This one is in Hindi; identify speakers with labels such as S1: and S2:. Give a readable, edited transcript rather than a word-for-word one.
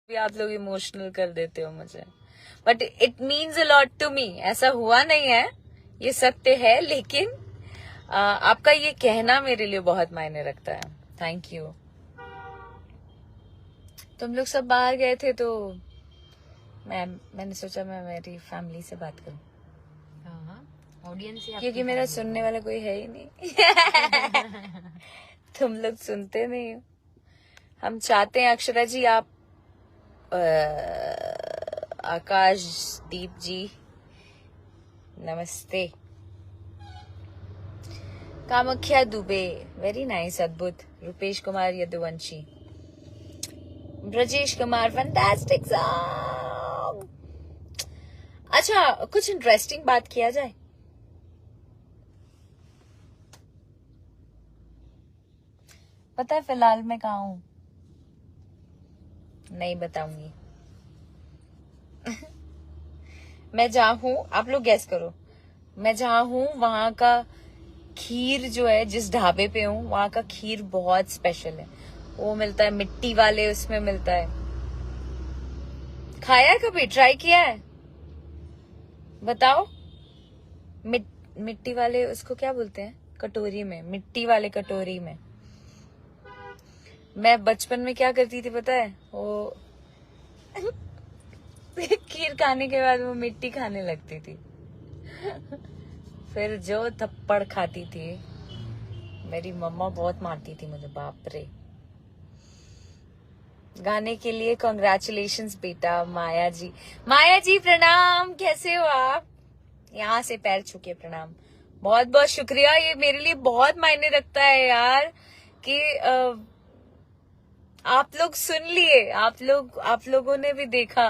S1: भी आप लोग इमोशनल कर देते हो मुझे, but it means a lot to me. ऐसा हुआ नहीं है, ये सत्य है, लेकिन आपका ये कहना मेरे लिए बहुत मायने रखता है। Thank you. तुम लोग सब बाहर गए थे तो मैंने सोचा मैं मेरी फैमिली से बात करूं,
S2: ऑडियंस
S1: क्योंकि मेरा सुनने वाला कोई है ही नहीं। तुम लोग सुनते नहीं हो। हम चाहते हैं अक्षरा जी, आप आकाश दीप जी नमस्ते। कामाख्या दुबे वेरी नाइस, अद्भुत। Rupesh Kumar Yaduvanshi, Brajesh Kumar fantastic song. अच्छा, कुछ इंटरेस्टिंग बात किया जाए। पता है फिलहाल मैं कहाँ हूं? नहीं बताऊंगी। मैं जहाँ हूँ आप लोग गैस करो। मैं जहाँ हूँ वहां का खीर जो है, जिस ढाबे पे हूँ वहां का खीर बहुत स्पेशल है। वो मिलता है मिट्टी वाले, उसमें मिलता है। खाया है कभी? ट्राई किया है? बताओ। मिट्टी वाले उसको क्या बोलते हैं? कटोरी में, मिट्टी वाले कटोरी में। मैं बचपन में क्या करती थी पता है? वो खीर खाने के बाद वो मिट्टी खाने लगती थी। फिर जो थप्पड़ खाती थी, मेरी मम्मा बहुत मारती थी मुझे, बाप रे। गाने के लिए कॉन्ग्रेचुलेशंस बेटा। माया जी, माया जी प्रणाम, कैसे हो आप? यहाँ से पैर छू के प्रणाम। बहुत बहुत शुक्रिया, ये मेरे लिए बहुत मायने रखता है यार कि आप लोग सुन लिए, आप लोगों ने भी देखा।